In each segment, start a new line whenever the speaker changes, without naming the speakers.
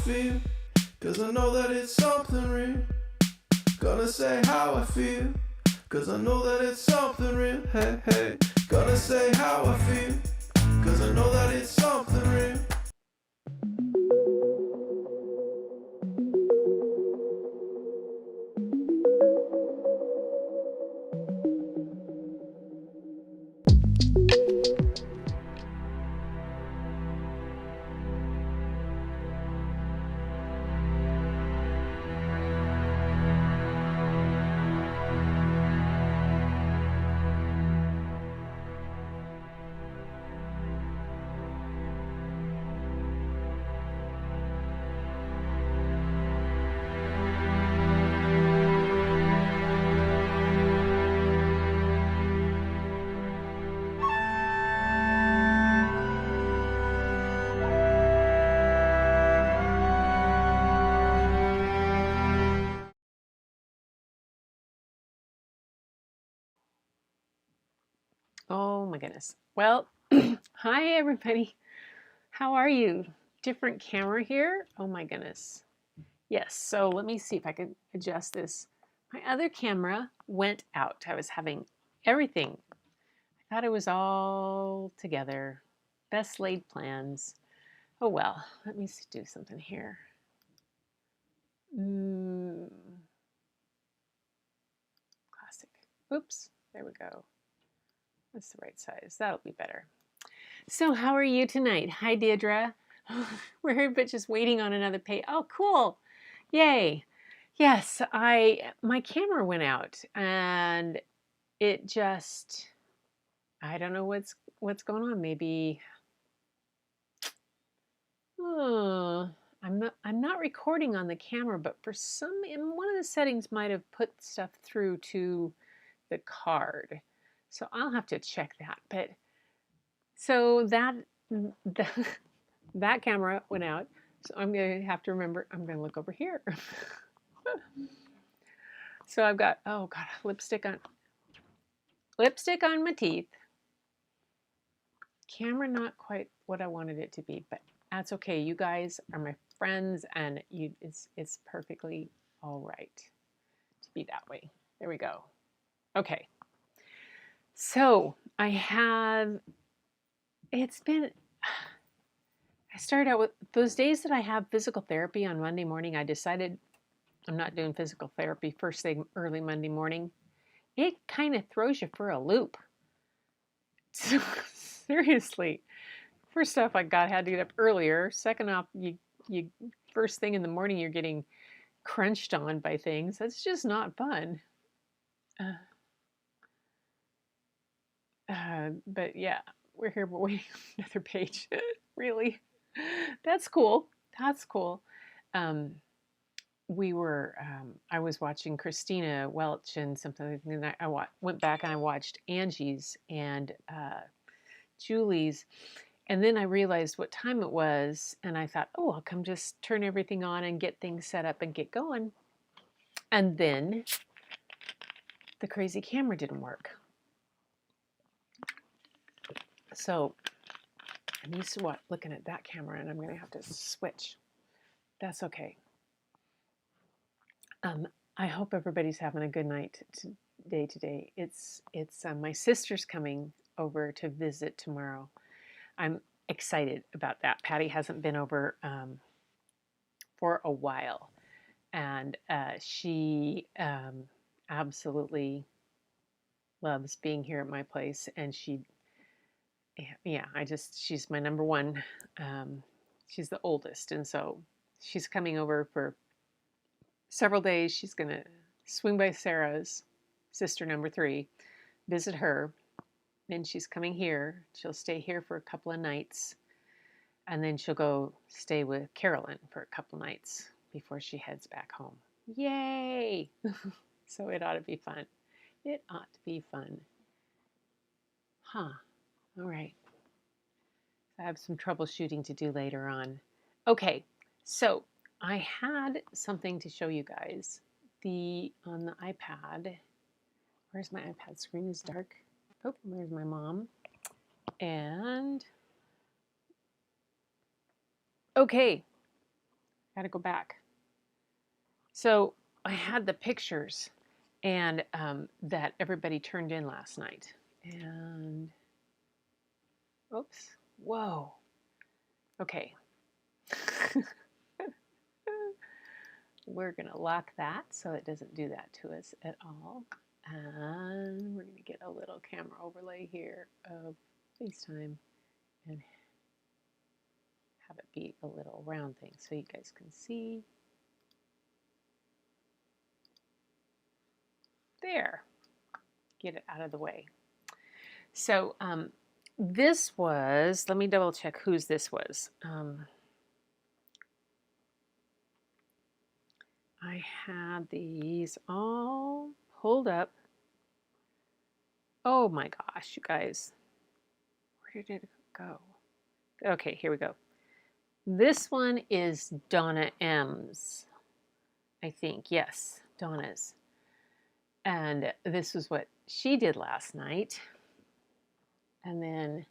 feel, cause I know that it's something real. Gonna say how I feel, cause I know that it's something real. Hey, hey. Gonna say how I feel, cause I know that it's something real.
Oh my goodness. Well, hi everybody. How are you? Different camera here. Oh my goodness. Yes, so let me see if I can adjust this. My other camera went out. I was having everything. I thought it was all together. Best laid plans. Oh well, let me do something here. Classic. Oops, there we go. That's the right size. That'll be better. So how are you tonight? Hi, Deirdre. We're here, but just waiting on another page. Oh, cool. Yay. Yes, my camera went out and it just, I don't know what's going on. Maybe I'm not recording on the camera, but for some in one of the settings might have put stuff through to the card. So I'll have to check that. But so that camera went out. So I'm going to have to remember, I'm going to look over here. So I've got, oh God, lipstick on my teeth. Camera not quite what I wanted it to be, but that's okay. You guys are my friends and it's perfectly all right to be that way. There we go. Okay. So I started out with those days that I have physical therapy on Monday morning. I decided I'm not doing physical therapy first thing early Monday morning. It kind of throws you for a loop. So, seriously. First off, I had to get up earlier. Second off, you first thing in the morning you're getting crunched on by things. That's just not fun. But yeah, we're here. We're waiting on another page. Really, that's cool. That's cool. I was watching Christina Welch and something, and I went back and I watched Angie's and Julie's, and then I realized what time it was, and I thought, oh, I'll come just turn everything on and get things set up and get going. And then the crazy camera didn't work. So I'm used to looking at that camera, and I'm going to have to switch. That's okay. I hope everybody's having a good night today. It's my sister's coming over to visit tomorrow. I'm excited about that. Patty hasn't been over for a while, and she absolutely loves being here at my place. And she's my number one. She's the oldest, and so she's coming over for several days. She's going to swing by Sarah's sister number 3, visit her. Then she's coming here. She'll stay here for a couple of nights. And then she'll go stay with Carolyn for a couple nights before she heads back home. Yay! So it ought to be fun. It ought to be fun. Huh. All right. I have some troubleshooting to do later on. Okay, so I had something to show you guys. On the iPad. Where's my iPad? Screen is dark. Oh, there's my mom. And okay. Gotta go back. So I had the pictures and that everybody turned in last night. And oops, whoa. Okay. We're gonna lock that so it doesn't do that to us at all. And we're gonna get a little camera overlay here of FaceTime and have it be a little round thing so you guys can see. There. Get it out of the way. So this was, let me double check whose this was. I had these all pulled up. Oh my gosh, you guys. Where did it go? Okay, here we go. This one is Donna M's, I think. Yes, Donna's. And this was what she did last night. And then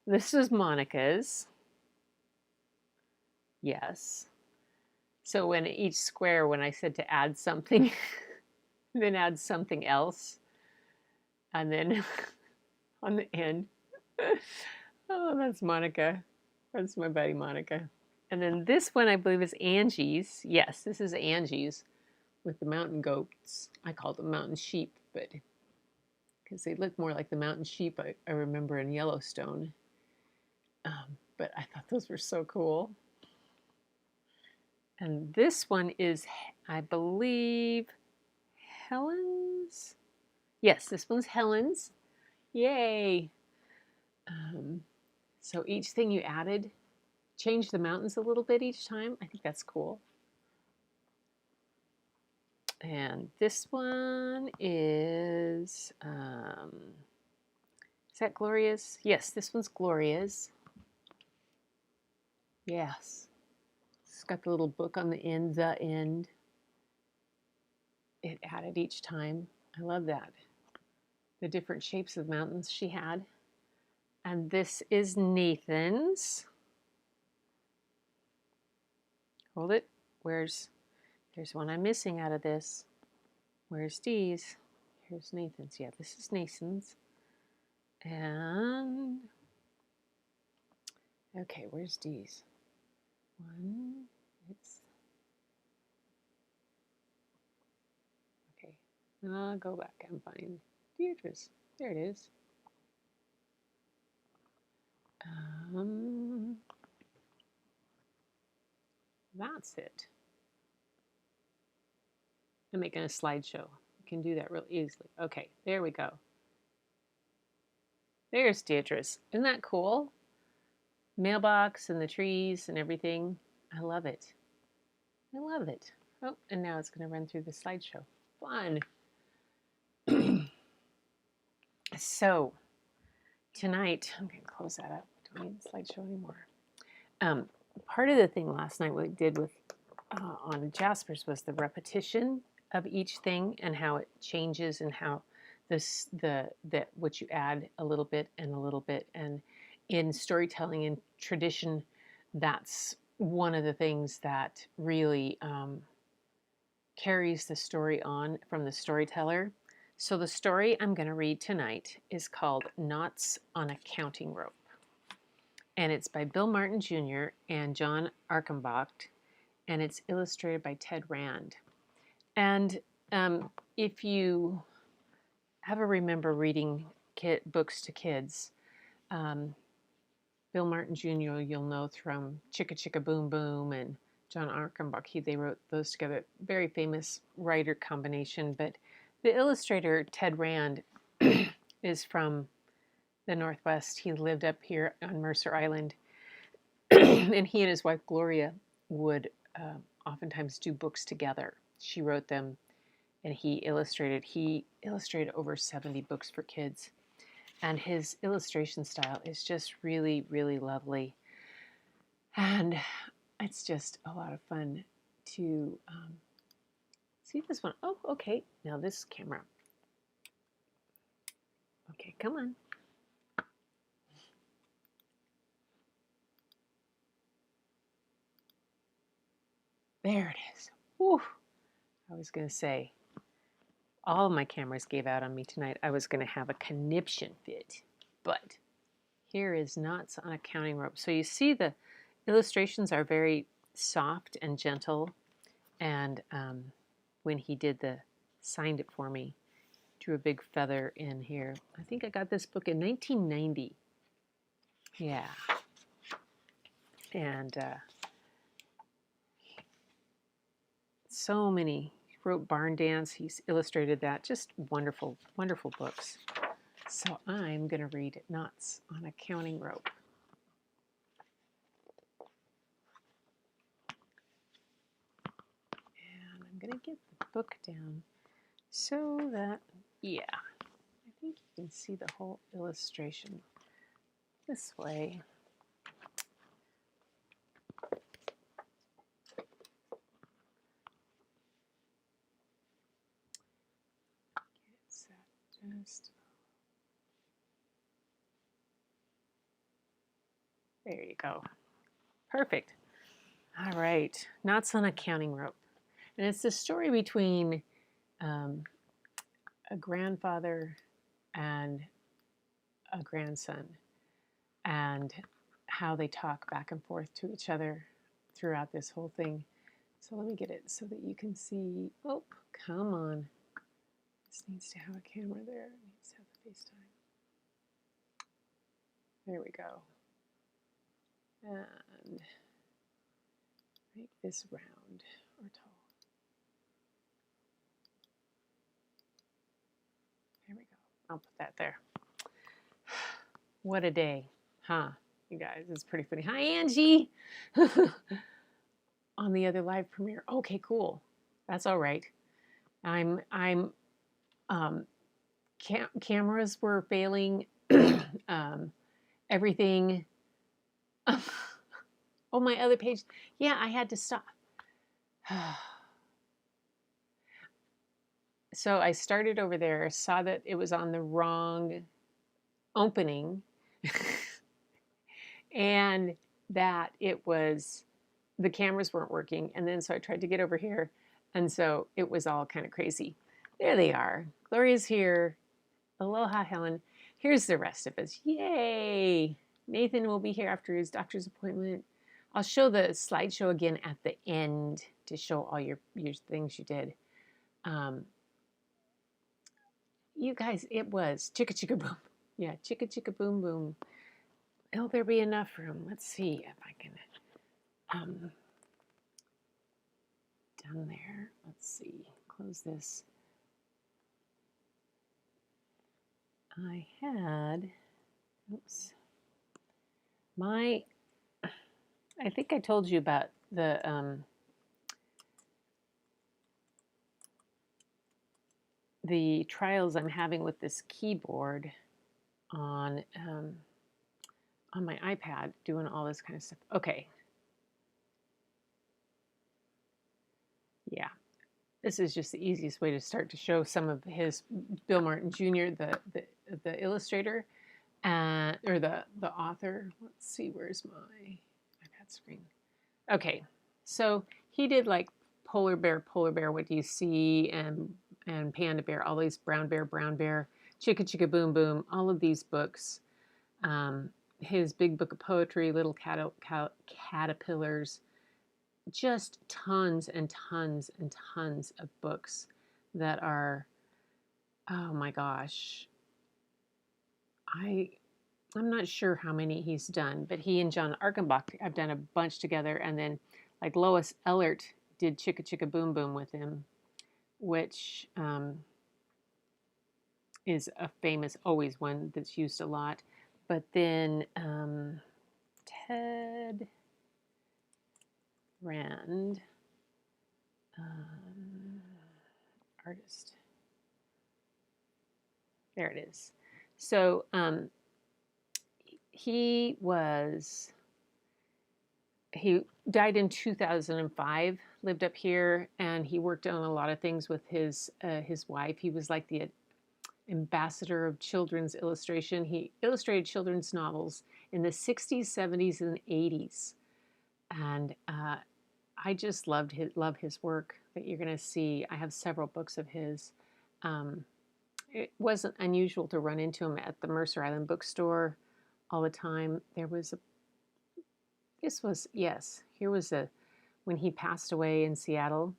this was Monica's. Yes. So when each square, when I said to add something, then add something else. And then on the end, oh, that's Monica. That's my buddy Monica. And then this one, I believe, is Angie's. Yes, this is Angie's with the mountain goats. I call them mountain sheep, but because they look more like the mountain sheep I remember in Yellowstone. But I thought those were so cool. And this one is, I believe, Helen's. Yes, this one's Helen's. Yay! So each thing you added, changed the mountains a little bit each time. I think that's cool. And this one is that Gloria's? Yes, this one's Gloria's. Yes. It's got the little book on the end, the end. It added each time. I love that. The different shapes of mountains she had. And this is Nathan's. Hold it. There's one I'm missing out of this. Where's Dee's? Here's Nathan's. Yeah, this is Nathan's. And okay, where's Dee's? One. It's okay. I'll go back and find Deirdre's. There it is. That's it. I'm making a slideshow. You can do that real easily. Okay, there we go. There's Deirdre's. Isn't that cool? Mailbox and the trees and everything. I love it. I love it. Oh, and now it's going to run through the slideshow. Fun. So, tonight, I'm going to close that up. Don't need the slideshow anymore. Part of the thing last night we did with on Jasper's was the repetition of each thing and how it changes and how what you add a little bit and in storytelling and tradition, that's one of the things that really carries the story on from the storyteller. So the story I'm going to read tonight is called Knots on a Counting Rope. And it's by Bill Martin Jr. and John Arkenbach, and it's illustrated by Ted Rand. And if you ever remember reading books to kids, Bill Martin Jr. you'll know from Chicka Chicka Boom Boom and John Arkenbach. They wrote those together. Very famous writer combination. But the illustrator, Ted Rand, is from the Northwest. He lived up here on Mercer Island. And he and his wife, Gloria, would oftentimes do books together. She wrote them and he illustrated over 70 books for kids. And his illustration style is just really, really lovely. And it's just a lot of fun to see this one. Oh, okay. Now this camera. Okay, come on. There it is. Whew. I was going to say, all of my cameras gave out on me tonight. I was going to have a conniption fit, but here is Knots on a Counting Rope. So you see the illustrations are very soft and gentle, and when he signed it for me, drew a big feather in here. I think I got this book in 1990. Yeah. And so many. He wrote Barn Dance. He's illustrated that. Just wonderful, wonderful books. So I'm going to read Knots on a Counting Rope. And I'm going to get the book down so that, yeah, I think you can see the whole illustration this way. Just there you go. Perfect. All right. Knots on a Counting Rope. And it's the story between a grandfather and a grandson, and how they talk back and forth to each other throughout this whole thing. So let me get it so that you can see. Oh, come on. This needs to have a camera there. It needs to have the FaceTime. There we go. And make this round or tall. There we go. I'll put that there. What a day, huh? You guys, it's pretty funny. Hi, Angie. On the other live premiere. Okay, cool. That's all right. Cameras were failing. Everything. Oh, my other page. Yeah, I had to stop. So I started over there, saw that it was on the wrong opening, and that the cameras weren't working. And then so I tried to get over here, and so it was all kind of crazy. There they are. Gloria's here. Aloha, Helen. Here's the rest of us. Yay! Nathan will be here after his doctor's appointment. I'll show the slideshow again at the end to show all your things you did. You guys, it was chicka chicka boom. Yeah, chicka chicka boom boom. Will there be enough room? Let's see if I can. Down there. Let's see. Close this. I had. Oops. I think I told you about the trials I'm having with this keyboard on my iPad, doing all this kind of stuff. Okay. Yeah. This is just the easiest way to start to show some of his Bill Martin Jr., the illustrator, or the author. Let's see, where's my iPad screen? Okay, so he did like polar bear, what do you see, and panda bear, all these brown bear, chicka chicka boom boom, all of these books. His big book of poetry, little caterpillars, just tons and tons and tons of books that are, oh my gosh, I'm not sure how many he's done, but he and John Arkenbach have done a bunch together, and then like Lois Ellert did Chicka Chicka Boom Boom with him, which is a famous, always one that's used a lot. But then Ted Rand, artist. There it is. So he died in 2005, lived up here, and he worked on a lot of things with his wife. He was like the ambassador of children's illustration. He illustrated children's novels in the 60s, 70s, and 80s. And I just love his work that you're going to see. I have several books of his. It wasn't unusual to run into him at the Mercer Island bookstore all the time. Here was when he passed away in Seattle.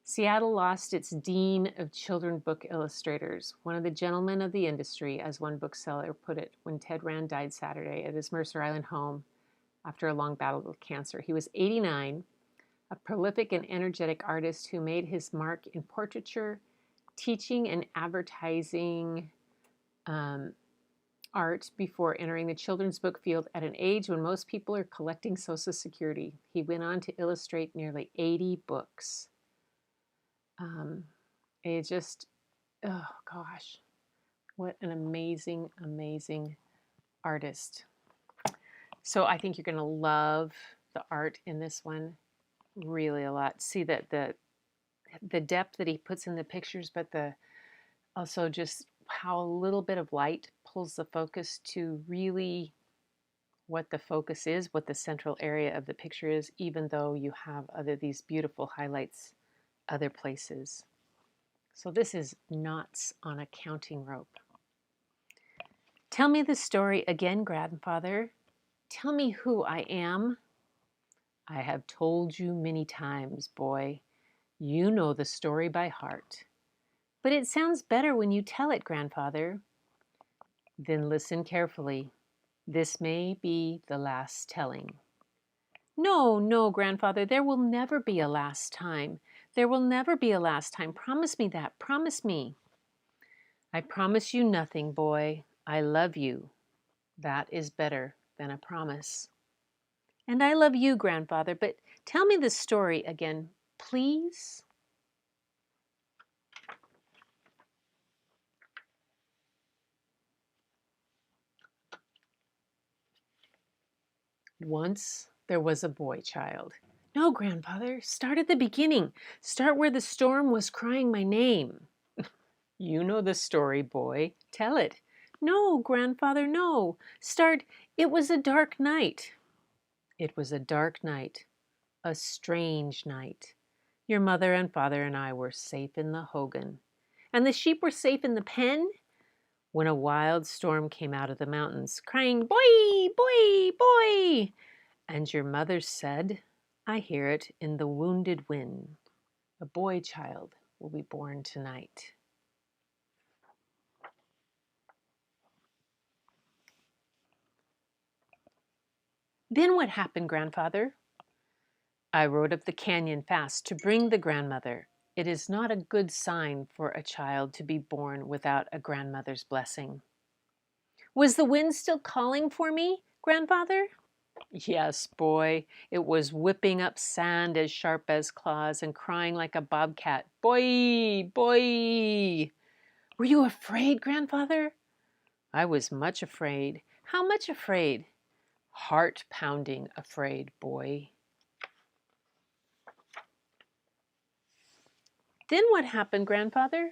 Seattle lost its dean of children book illustrators, one of the gentlemen of the industry, as one bookseller put it, when Ted Rand died Saturday at his Mercer Island home after a long battle with cancer. He was 89, a prolific and energetic artist who made his mark in portraiture, teaching and advertising art before entering the children's book field at an age when most people are collecting Social Security. He went on to illustrate nearly 80 books. It just, oh gosh, what an amazing, amazing artist. So I think you're going to love the art in this one really a lot. See that the depth that he puts in the pictures, but also just how a little bit of light pulls the focus to really what the focus is, what the central area of the picture is, even though you have these beautiful highlights other places. So this is Knots on a Counting Rope. Tell me the story again, grandfather. Tell me who I am. I have told you many times, boy. You know the story by heart. But it sounds better when you tell it, grandfather. Then listen carefully. This may be the last telling. No, no, grandfather, there will never be a last time. There will never be a last time. Promise me that. Promise me. I promise you nothing, boy. I love you. That is better than a promise. And I love you, grandfather, but tell me the story again, please. Once there was a boy child. No, grandfather, start at the beginning. Start where the storm was crying my name. You know the story, boy. Tell it. No, grandfather, no. Start, it was a dark night. It was a dark night. A strange night. Your mother and father and I were safe in the hogan. And the sheep were safe in the pen when a wild storm came out of the mountains, crying, boy, boy, boy. And your mother said, I hear it in the wounded wind. A boy child will be born tonight. Then what happened, grandfather? I rode up the canyon fast to bring the grandmother. It is not a good sign for a child to be born without a grandmother's blessing. Was the wind still calling for me, grandfather? Yes, boy. It was whipping up sand as sharp as claws and crying like a bobcat. Boy, boy. Were you afraid, grandfather? I was much afraid. How much afraid? Heart-pounding afraid, boy. Then what happened, grandfather?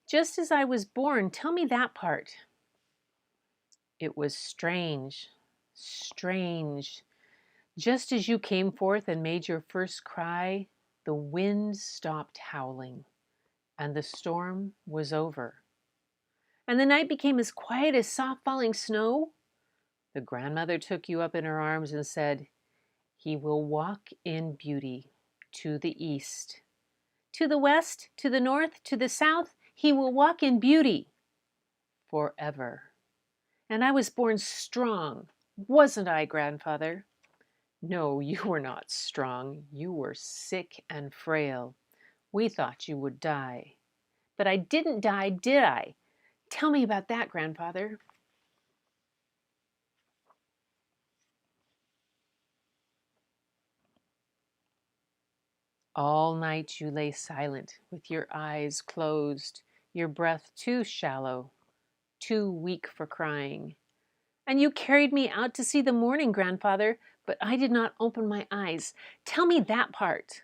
Just as I was born, tell me that part. It was strange, strange. Just as you came forth and made your first cry, the wind stopped howling, and the storm was over. And the night became as quiet as soft falling snow. The grandmother took you up in her arms and said, He will walk in beauty to the east. To the west, to the north, to the south, he will walk in beauty forever. And I was born strong, wasn't I, grandfather? No, you were not strong. You were sick and frail. We thought you would die. But I didn't die, did I? Tell me about that, grandfather. All night you lay silent, with your eyes closed, your breath too shallow, too weak for crying. And you carried me out to see the morning, grandfather, but I did not open my eyes. Tell me that part.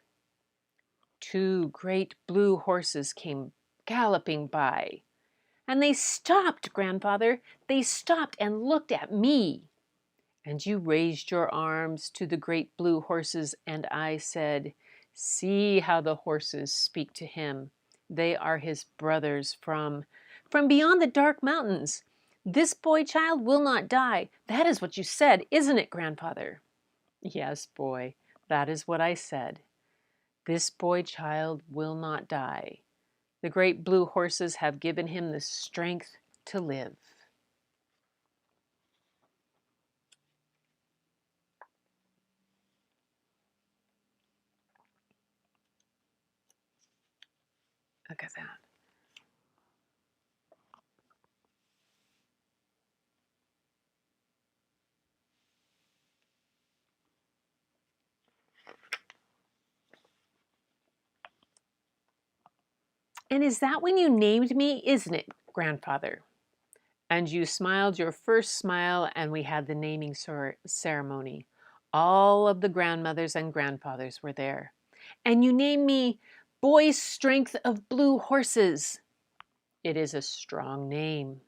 2 great blue horses came galloping by. And they stopped, grandfather. They stopped and looked at me. And you raised your arms to the great blue horses, and I said, see how the horses speak to him. They are his brothers from beyond the dark mountains. This boy child will not die. That is what you said, isn't it, grandfather? Yes, boy, that is what I said. This boy child will not die. The great blue horses have given him the strength to live. Look at that. And is that when you named me, isn't it, grandfather? And you smiled your first smile, and we had the naming ceremony. All of the grandmothers and grandfathers were there. And you named me Boy's Strength of Blue Horses. It is a strong name.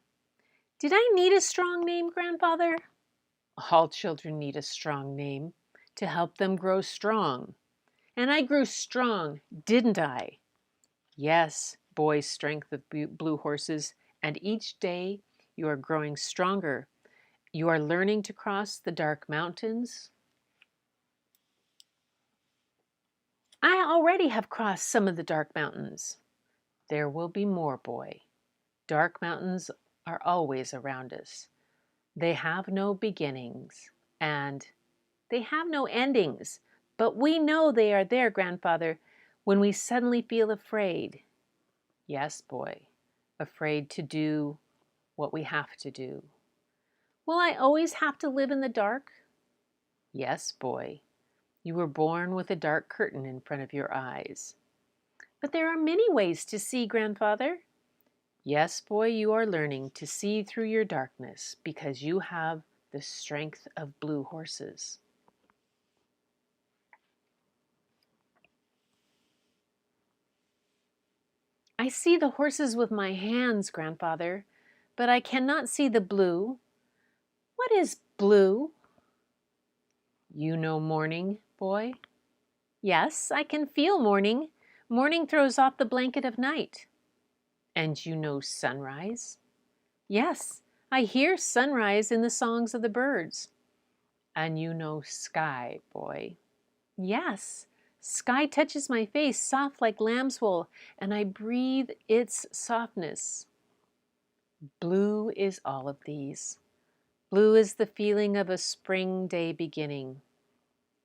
Did I need a strong name, grandfather? All children need a strong name to help them grow strong. And I grew strong, didn't I? Yes, Boy's Strength of Blue Horses, and each day you are growing stronger. You are learning to cross the dark mountains. I already have crossed some of the dark mountains. There will be more, boy. Dark mountains are always around us. They have no beginnings, and they have no endings. But we know they are there, grandfather, when we suddenly feel afraid. Yes, boy, afraid to do what we have to do. Will I always have to live in the dark? Yes, boy. You were born with a dark curtain in front of your eyes. But there are many ways to see, grandfather. Yes, boy, you are learning to see through your darkness because you have the strength of blue horses. I see the horses with my hands, grandfather, but I cannot see the blue. What is blue? You know morning, boy? Yes, I can feel morning. Morning throws off the blanket of night. And you know sunrise? Yes, I hear sunrise in the songs of the birds. And you know sky, boy? Yes, sky touches my face soft like lamb's wool, and I breathe its softness. Blue is all of these. Blue is the feeling of a spring day beginning.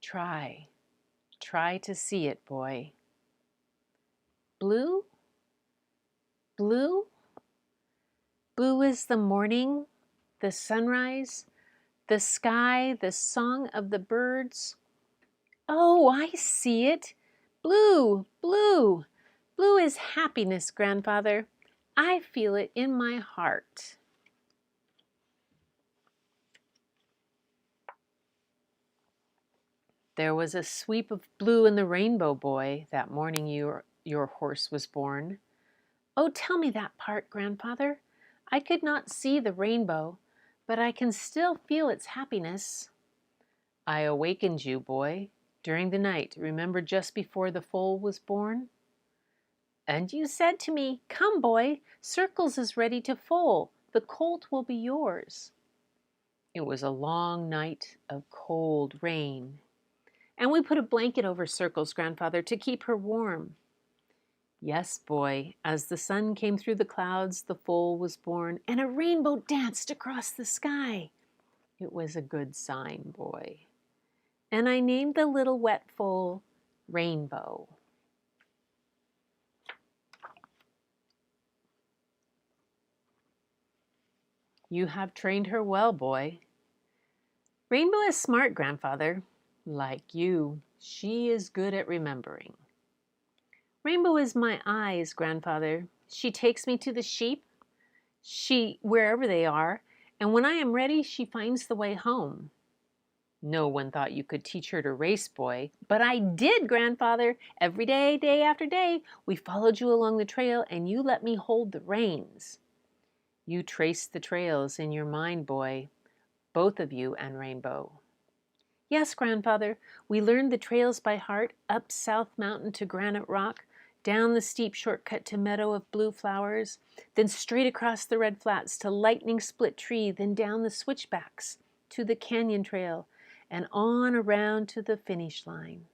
Try to see it, boy. Blue? Blue? Blue is the morning, the sunrise, the sky, the song of the birds. Oh, I see it. Blue, blue. Blue is happiness, grandfather. I feel it in my heart. There was a sweep of blue in the rainbow, boy, that morning your horse was born. Oh, tell me that part, grandfather. I could not see the rainbow, but I can still feel its happiness. I awakened you, boy, during the night, remember just before the foal was born? And you said to me, come, boy, Circles is ready to foal. The colt will be yours. It was a long night of cold rain. And we put a blanket over Circle's, grandfather, to keep her warm. Yes, boy, as the sun came through the clouds, the foal was born, and a rainbow danced across the sky. It was a good sign, boy. And I named the little wet foal Rainbow. You have trained her well, boy. Rainbow is smart, grandfather. Like you, she is good at remembering. Rainbow is my eyes, grandfather. She takes me to the sheep, wherever they are, and when I am ready, she finds the way home. No one thought you could teach her to race, boy, but I did, grandfather. Every day, day after day, we followed you along the trail, and you let me hold the reins. You traced the trails in your mind, boy. both of you and Rainbow. Yes, Grandfather, we learned the trails by heart, up South Mountain to Granite Rock, down the steep shortcut to Meadow of Blue Flowers, then straight across the Red Flats to Lightning Split Tree, then down the switchbacks to the Canyon Trail, and on around to the finish line.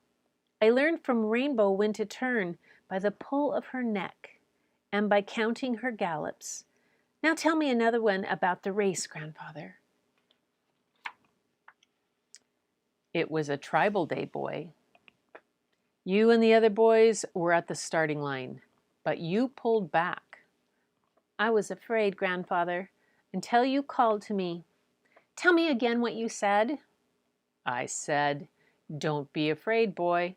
I learned from Rainbow when to turn by the pull of her neck and by counting her gallops. Now tell me another one about the race, Grandfather. It was a tribal day, boy. You and the other boys were at the starting line, but you pulled back. I was afraid, Grandfather, until you called to me. Tell me again what you said. I said, don't be afraid, boy.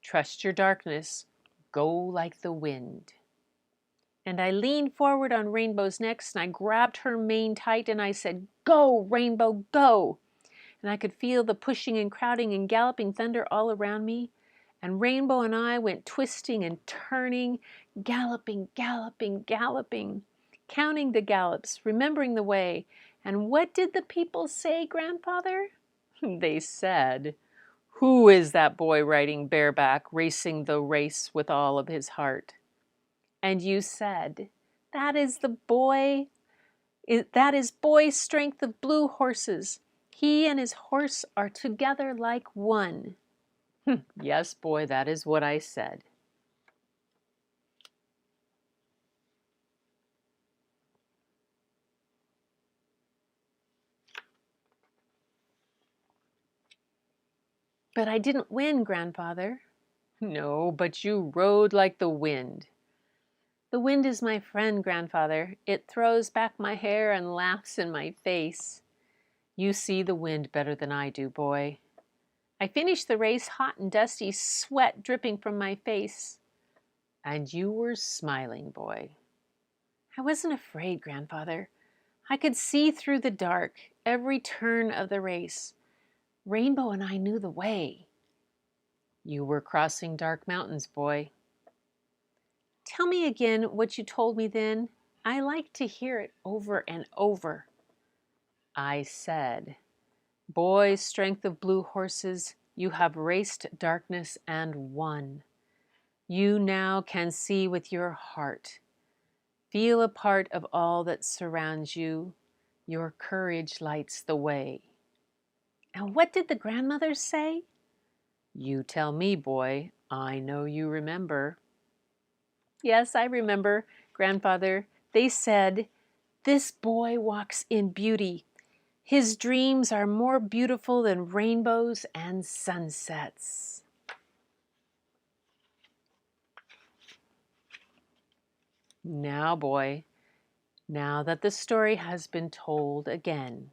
Trust your darkness. Go like the wind. And I leaned forward on Rainbow's neck and I grabbed her mane tight and I said, go, Rainbow, go. And I could feel the pushing and crowding and galloping thunder all around me. And Rainbow and I went twisting and turning, galloping, galloping, galloping, counting the gallops, remembering the way. And what did the people say, Grandfather? They said, who is that boy riding bareback, racing the race with all of his heart? And you said, that is the boy, that is boy's strength of blue horses. He and his horse are together like one. Yes, boy, that is what I said. But I didn't win, Grandfather. No, but you rode like the wind. The wind is my friend, Grandfather. It throws back my hair and laughs in my face. You see the wind better than I do, boy. I finished the race hot and dusty, sweat dripping from my face. And you were smiling, boy. I wasn't afraid, Grandfather. I could see through the dark, every turn of the race. Rainbow and I knew the way. You were crossing dark mountains, boy. Tell me again what you told me then. I like to hear it over and over. I said, boy, strength of blue horses, you have raced darkness and won. You now can see with your heart. Feel a part of all that surrounds you. Your courage lights the way. And what did the grandmothers say? You tell me, boy. I know you remember. Yes, I remember, Grandfather. They said, this boy walks in beauty. His dreams are more beautiful than rainbows and sunsets. Now, boy, now that the story has been told again,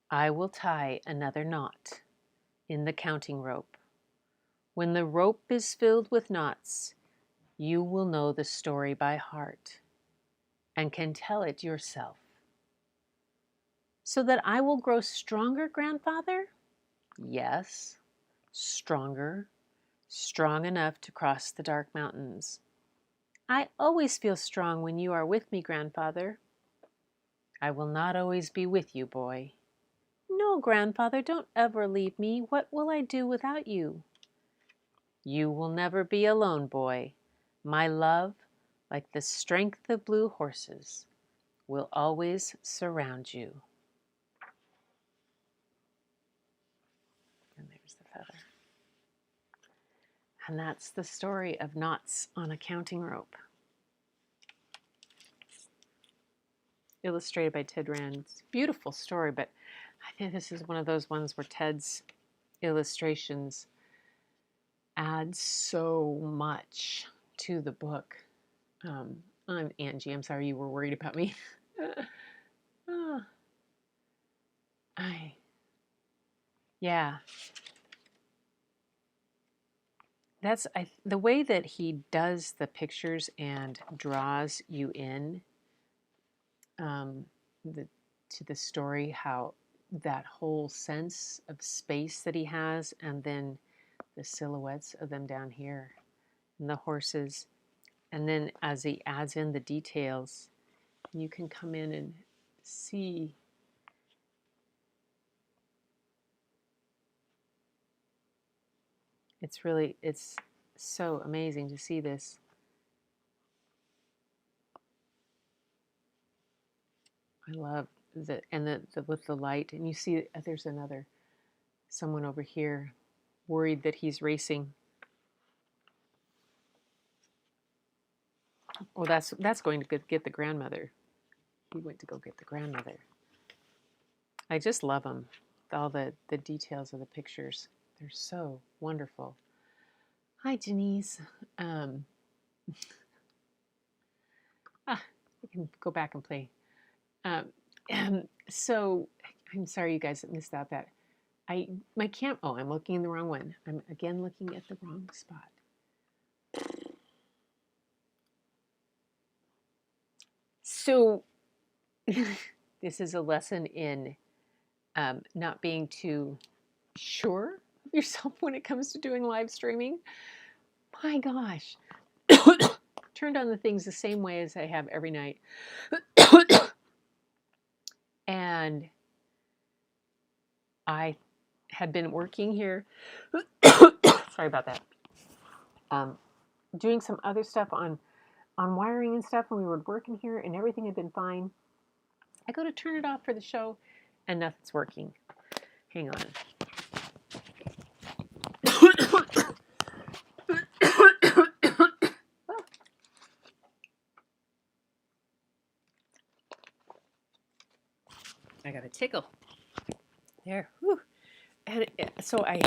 I will tie another knot in the counting rope. When the rope is filled with knots, you will know the story by heart and can tell it yourself. So that I will grow stronger, Grandfather? Yes, stronger, strong enough to cross the dark mountains. I always feel strong when you are with me, Grandfather. I will not always be with you, boy. No, Grandfather, don't ever leave me. What will I do without you? You will never be alone, boy. My love, like the strength of blue horses, will always surround you. And there's the feather. And that's the story of knots on a counting rope. Illustrated by Ted Rand. It's a beautiful story, but I think this is one of those ones where Ted's illustrations add so much to the book. I'm Angie. I'm sorry you were worried about me. Yeah. That's the way that he does the pictures and draws you in to the story, how that whole sense of space that he has, and then the silhouettes of them down here, and the horses. And then as he adds in the details, you can come in and see It's so amazing to see this. I love with the light, and you see there's someone over here worried that he's racing. Oh, that's going to get the grandmother. He went to go get the grandmother. I just love them. All the details of the pictures. They're so wonderful. Hi, Denise. We can go back and play. So I'm sorry you guys missed out that. I'm looking in the wrong one. I'm again looking at the wrong spot. So this is a lesson in not being too sure of yourself when it comes to doing live streaming. My gosh. Turned on the things the same way as I have every night. And I had been working here. Sorry about that. Doing some other stuff on wiring and stuff when we were working here, and everything had been fine. I go to turn it off for the show, and nothing's working. Hang on. I got a tickle. There. Whew. And so I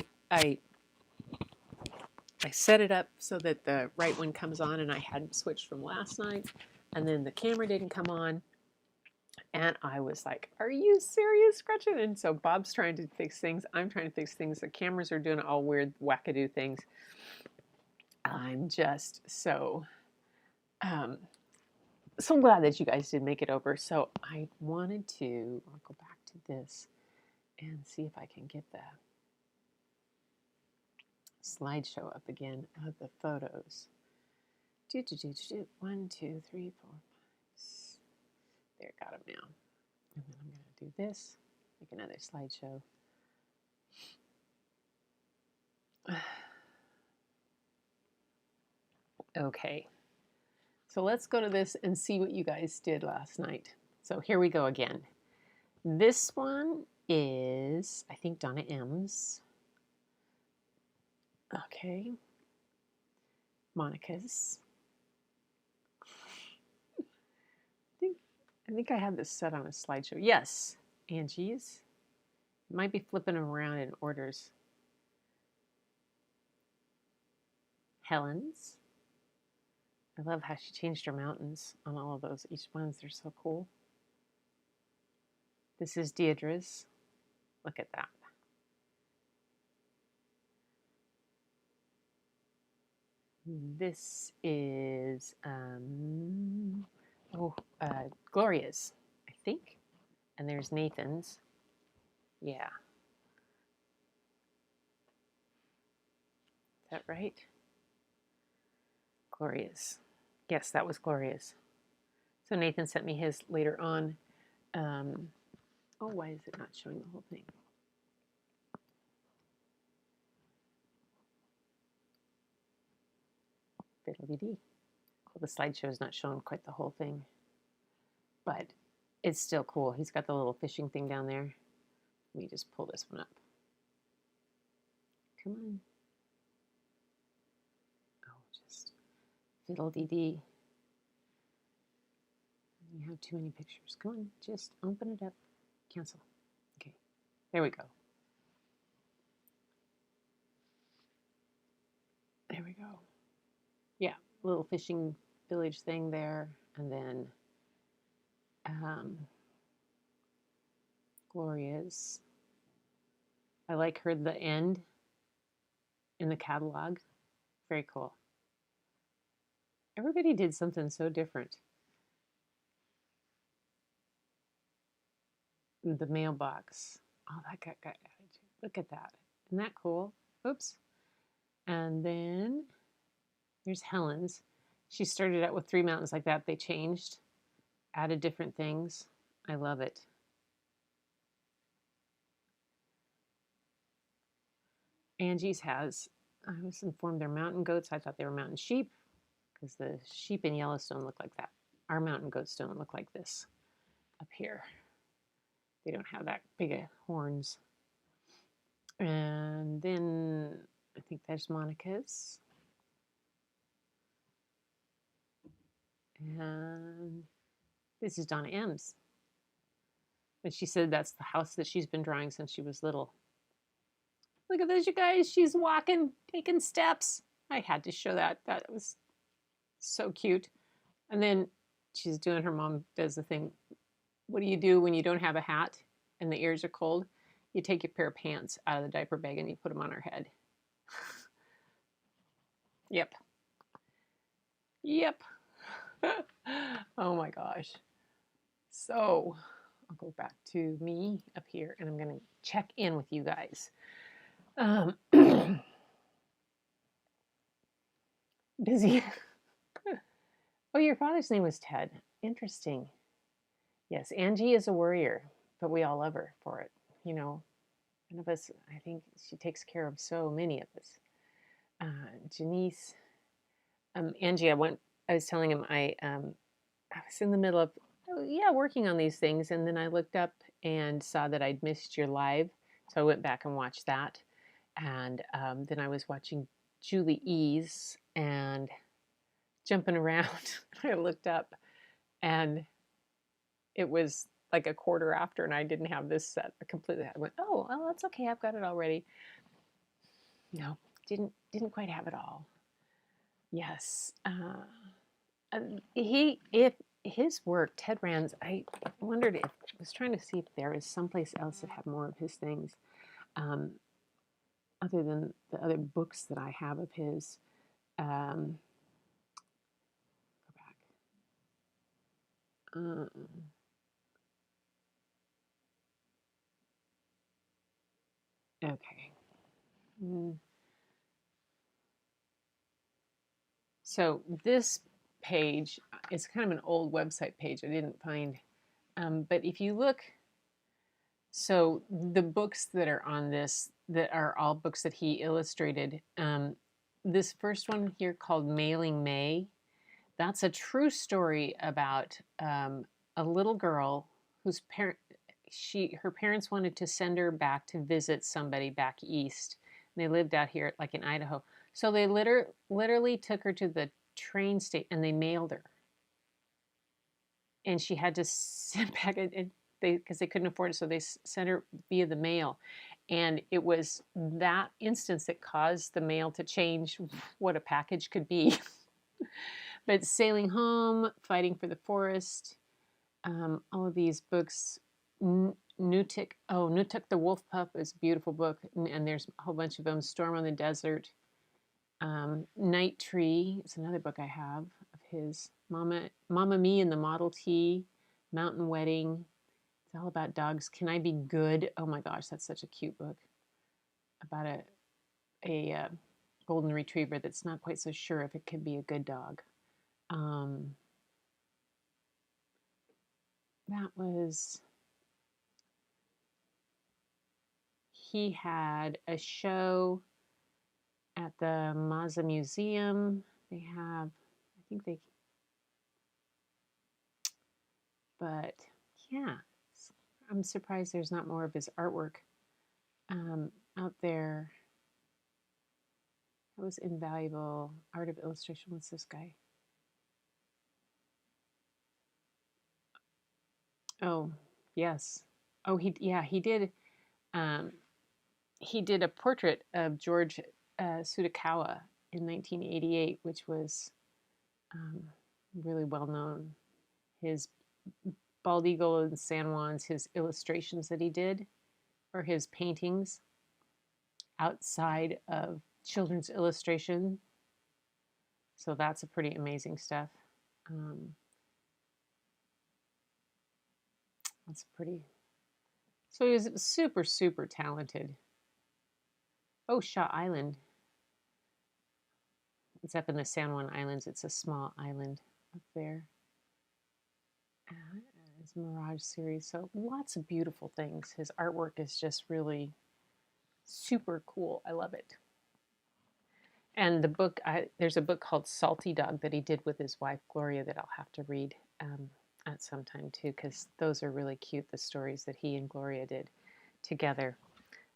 set it up so that the right one comes on, and I hadn't switched from last night, and then the camera didn't come on, and I was like, are you serious, Gretchen? And so Bob's trying to fix things. I'm trying to fix things. The cameras are doing all weird wackadoo things. I'm just so glad that you guys did make it over. So I wanted to, I'll go back to this and see if I can get the slideshow up again of the photos. 1, 2, 3, 4, 5, 6. There, got them now. And then I'm going to do this, make another slideshow. Okay, so let's go to this and see what you guys did last night. So here we go again. This one is, I think, Donna M's. Okay. Monica's. I think I had this set on a slideshow. Yes, Angie's. It might be flipping them around in orders. Helen's. I love how she changed her mountains on all of those. Each ones, they're so cool. This is Deirdre's. Look at that. This is Gloria's, I think. And there's Nathan's. Yeah. Is that right? Gloria's. Yes, that was Gloria's. So Nathan sent me his later on. Why is it not showing the whole thing? Fiddle-dee-dee. Well, the slideshow is not showing quite the whole thing, but it's still cool. He's got the little fishing thing down there. Let me just pull this one up. Come on. Oh, just fiddle-dee-dee. You have too many pictures. Go on, just open it up. Cancel. Okay, there we go. There we go. Yeah, little fishing village thing there, and then Gloria's. I like her the end in the catalog. Very cool. Everybody did something so different. The mailbox. Oh, that got added to. Look at that. Isn't that cool? Oops. And then there's Helen's. She started out with 3 mountains like that. They changed, added different things. I love it. Angie's has I was informed they're mountain goats. I thought they were mountain sheep because the sheep in Yellowstone look like that. Our mountain goats don't look like this up here. They don't have that big of horns. And then I think there's Monica's. And this is Donna M's. And she said that's the house that she's been drawing since she was little. Look at this, you guys. She's walking, taking steps. I had to show that. That was so cute. And then she's doing, her mom does the thing. What do you do when you don't have a hat and the ears are cold? You take your pair of pants out of the diaper bag and you put them on her head. Yep. Yep. Oh my gosh. So I'll go back to me up here and I'm going to check in with you guys. Busy. Oh, your father's name was Ted. Interesting. Yes, Angie is a worrier, but we all love her for it. You know, one of us, I think she takes care of so many of us. Janice, Angie, I was telling him I was in the middle of, working on these things. And then I looked up and saw that I'd missed your live. So I went back and watched that. And then I was watching Julie E's and jumping around. I looked up and it was like a quarter after and I didn't have this set completely. I went, oh, well, that's okay. I've got it already. No, didn't quite have it all. Yes. If his work, Ted Rand's, I wondered if, I was trying to see if there is someplace else that had more of his things, other than the other books that I have of his. Go back. Okay. So this page is kind of an old website page. I didn't find, but if you look, so the books that are on this, that are all books that he illustrated, this first one here called Mailing May, that's a true story about a little girl whose her parents wanted to send her back to visit somebody back east. And they lived out here, like in Idaho. So they literally took her to the train station and they mailed her. And she had to send back, because they couldn't afford it, so they sent her via the mail. And it was that instance that caused the mail to change what a package could be. But Sailing Home, Fighting for the Forest, all of these books. Newtok the Wolf Pup is a beautiful book, and there's a whole bunch of them. Storm on the Desert. Night Tree is another book I have of his. Mama Me and the Model T. Mountain Wedding. It's all about dogs. Can I Be Good? Oh my gosh, that's such a cute book. About a golden retriever that's not quite so sure if it can be a good dog. That was... He had a show at the Mazda Museum. They have, I think they, but yeah, I'm surprised there's not more of his artwork out there. That was invaluable. Art of Illustration. What's this guy? Oh, yes. Oh, he did. He did a portrait of George Tsutakawa in 1988, which was really well known. His bald eagle and San Juans, his illustrations that he did, or his paintings outside of children's illustration. So that's a pretty amazing stuff. That's pretty. So he was super, super talented. Oh, Shaw Island. It's up in the San Juan Islands. It's a small island up there. His Mirage series. So lots of beautiful things. His artwork is just really super cool. I love it. And the book, there's a book called Salty Dog that he did with his wife, Gloria, that I'll have to read at some time too, because those are really cute, the stories that he and Gloria did together.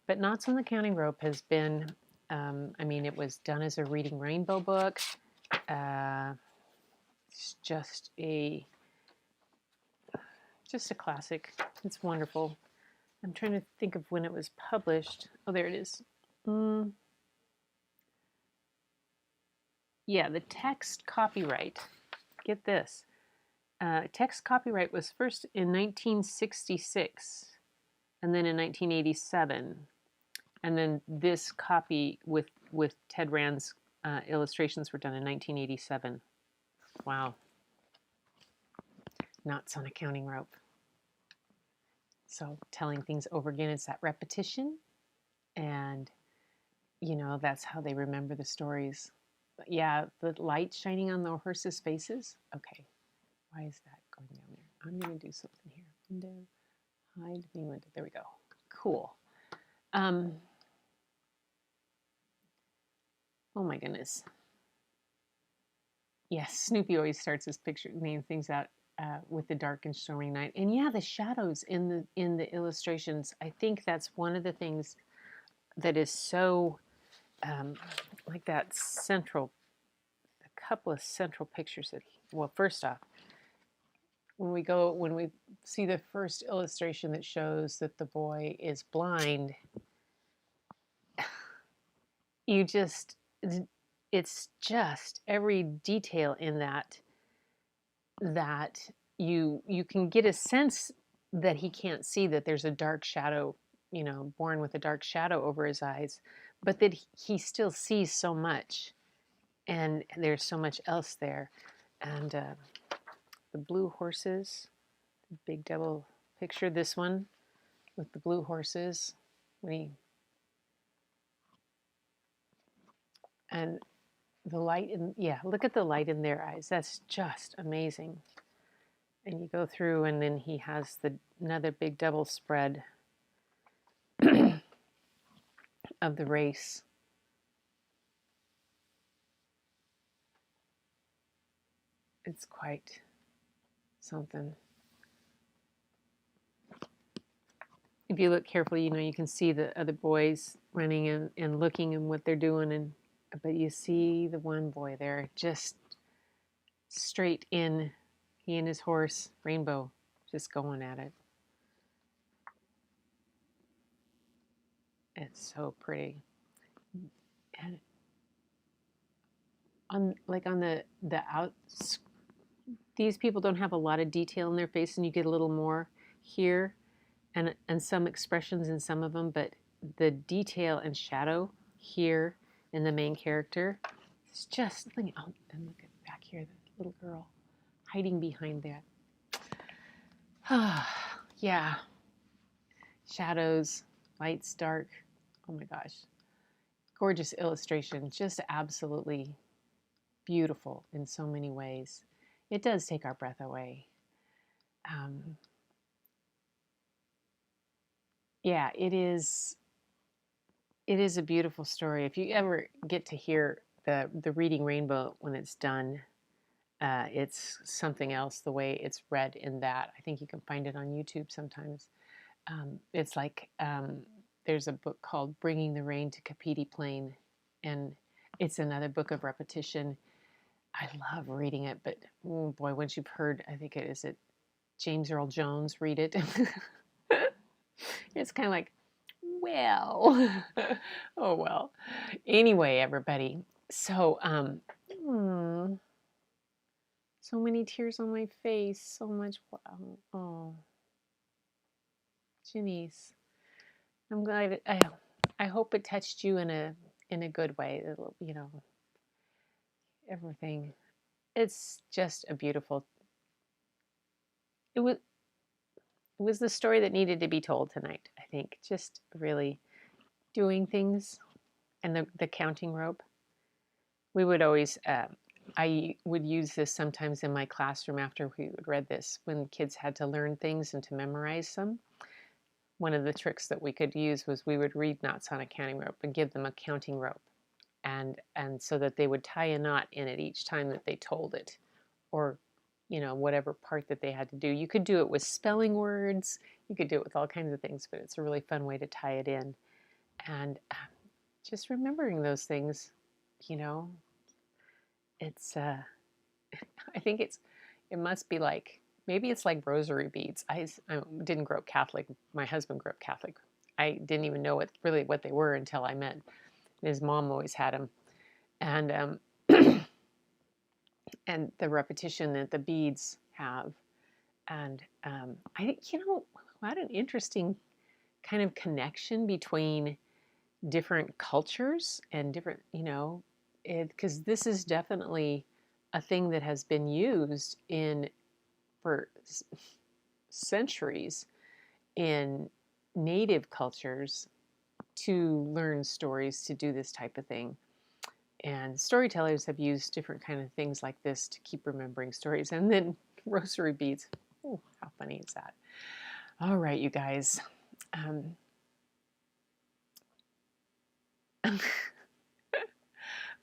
But Knots on the Counting Rope has been, I mean, it was done as a Reading Rainbow book. It's just a classic. It's wonderful. I'm trying to think of when it was published. Oh, there it is. Yeah, the text copyright. Get this. Text copyright was first in 1966 and then in 1987. And then this copy with Ted Rand's illustrations were done in 1987. Wow. Knots on a Counting Rope. So telling things over again, it's that repetition. And, you know, that's how they remember the stories. But yeah, the light shining on the horses' faces. Okay, why is that going down there? I'm going to do something here. Window, hide the window. There we go. Cool. Oh my goodness. Yes, Snoopy always starts his picture, name things out with the dark and stormy night. And yeah, the shadows in the illustrations. I think that's one of the things that is so like that central, a couple of central pictures that well, first off, when we see the first illustration that shows that the boy is blind, you just, it's just every detail in that you can get a sense that he can't see, that there's a dark shadow, you know, born with a dark shadow over his eyes, but that he still sees so much, and there's so much else there. And the blue horses, the big double picture, this one with the blue horses, and the light in, yeah, look at the light in their eyes. That's just amazing. And you go through, and then he has another big double spread of the race. It's quite something. If you look carefully, you know, you can see the other boys running and looking and what they're doing, but you see the one boy there just straight in, he and his horse, Rainbow, just going at it. It's so pretty. And on the outs, these people don't have a lot of detail in their face, and you get a little more here, and some expressions in some of them, but the detail and shadow here in the main character, it's just, and look at back here, the little girl hiding behind that. Yeah, shadows, lights, dark. Oh my gosh, gorgeous illustration, just absolutely beautiful in so many ways. It does take our breath away. Yeah, it is a beautiful story. If you ever get to hear the Reading Rainbow when it's done, it's something else, the way it's read in that. I think you can find it on YouTube sometimes. It's like there's a book called Bringing the Rain to Kapiti Plain, and it's another book of repetition. I love reading it, but oh boy, once you've heard, I think it James Earl Jones read it. It's kind of like, well, oh well. Anyway, everybody, so so many tears on my face, so much. Wow. Oh, Janice, I'm glad. I hope it touched you in a good way. You know, everything. It's just a beautiful. It was the story that needed to be told tonight. I think just really doing things, and the counting rope. We would always. I would use this sometimes in my classroom after we would read this, when kids had to learn things and to memorize them. One of the tricks that we could use was we would read Knots on a Counting Rope and give them a counting rope. and so that they would tie a knot in it each time that they told it, or whatever part that they had to do. You could do it with spelling words, you could do it with all kinds of things, but it's a really fun way to tie it in. And just remembering those things, it's I think it must be like, maybe it's like rosary beads. I didn't grow up Catholic. My husband grew up Catholic. I didn't even know what they were until I met. His mom always had them, and and the repetition that the beads have, and I think what an interesting kind of connection between different cultures and different, because this is definitely a thing that has been used for centuries in native cultures to learn stories, to do this type of thing. And storytellers have used different kind of things like this to keep remembering stories. And then rosary beads. Oh, how funny is that? All right, you guys.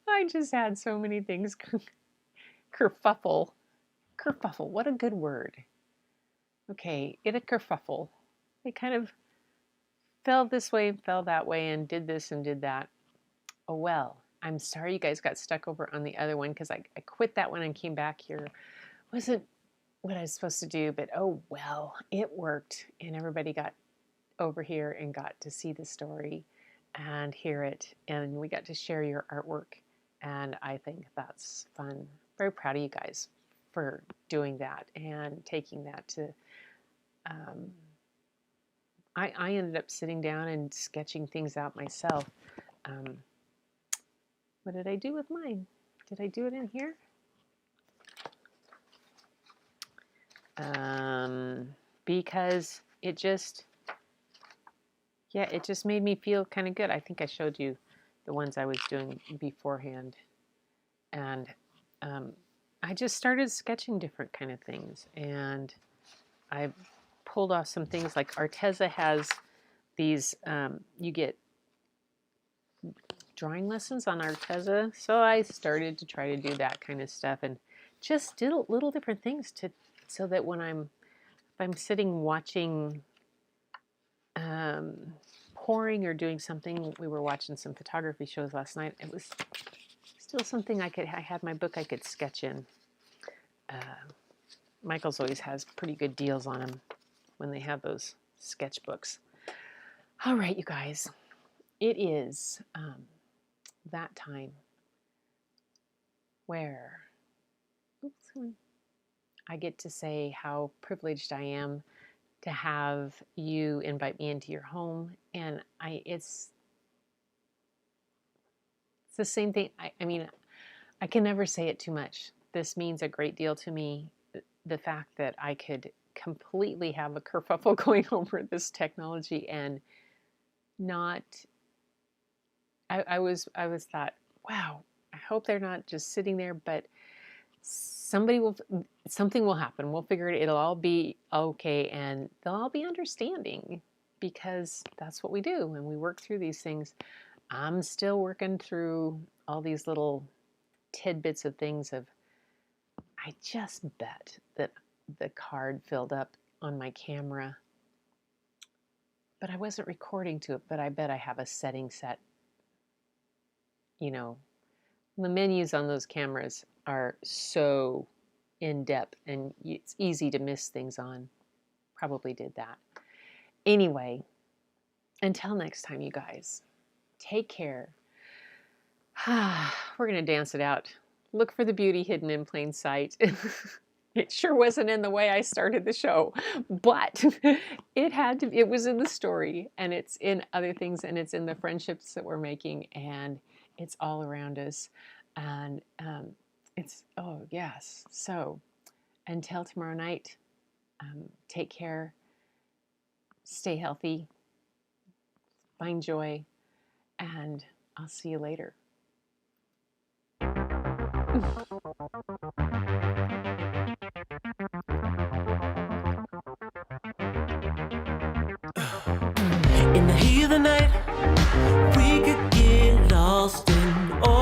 I just had so many things. Kerfuffle. Kerfuffle. What a good word. Okay, it a kerfuffle. They kind of fell this way and fell that way and did this and did that. Oh, well. I'm sorry you guys got stuck over on the other one, because I quit that one and came back here. Wasn't what I was supposed to do, but oh well, it worked. And everybody got over here and got to see the story and hear it. And we got to share your artwork. And I think that's fun. Very proud of you guys for doing that and taking that to... I ended up sitting down and sketching things out myself. What did I do with mine? Did I do it in here? Because it just made me feel kind of good. I think I showed you the ones I was doing beforehand. And I just started sketching different kind of things. And I pulled off some things like Arteza has these, you get drawing lessons on Arteza, so I started to try to do that kind of stuff and just did little different things so that when if I'm sitting watching pouring or doing something. We were watching some photography shows last night. It was still something I had my book I could sketch in. Michael's always has pretty good deals on them when they have those sketchbooks. All right, you guys, it is that time where I get to say how privileged I am to have you invite me into your home. And it's the same thing. I mean, I can never say it too much. This means a great deal to me. The fact that I could completely have a kerfuffle going over this technology and not, I was thought, wow, I hope they're not just sitting there, but something will happen. We'll figure it. It'll all be okay, and they'll all be understanding, because that's what we do when we work through these things. I'm still working through all these little tidbits of things of, I just bet that the card filled up on my camera, but I wasn't recording to it, but I bet I have a setting set. You know, the menus on those cameras are so in depth and it's easy to miss things on. Probably did that. Anyway, until next time, you guys, take care. We're going to dance it out. Look for the beauty hidden in plain sight. It sure wasn't in the way I started the show, but it was in the story, and it's in other things, and it's in the friendships that we're making, and it's all around us. And oh yes. So until tomorrow night, take care, stay healthy, find joy, and I'll see you later.
In the heat of the night, we could get lost in all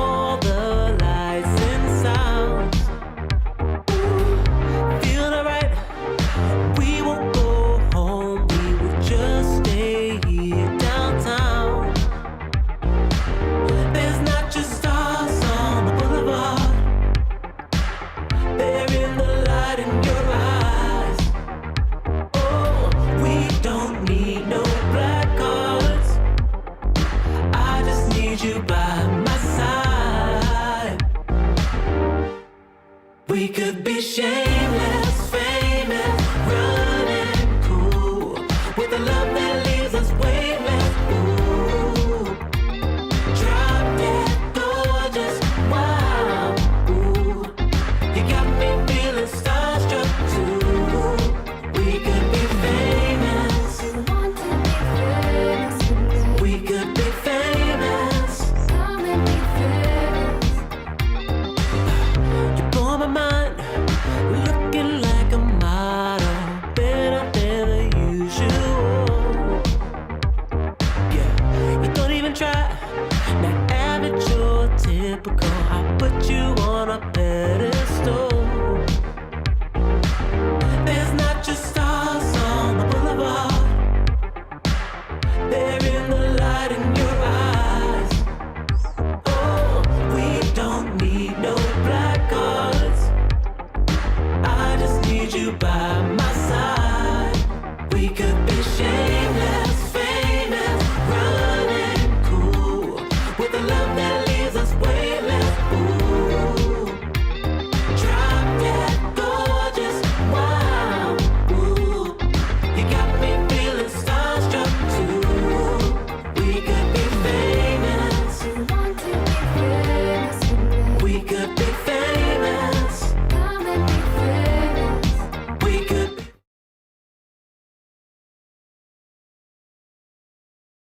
We could be shameless, famous, running cool, with a love that leaves us weightless. Ooh, drop dead gorgeous, wow. Ooh, you got me feeling starstruck too. We could be famous. We could be famous. Come and be famous. You blow my mind. We're looking like a model, better than the usual. Yeah, you don't even try. Not average or typical. I put you on a pedestal.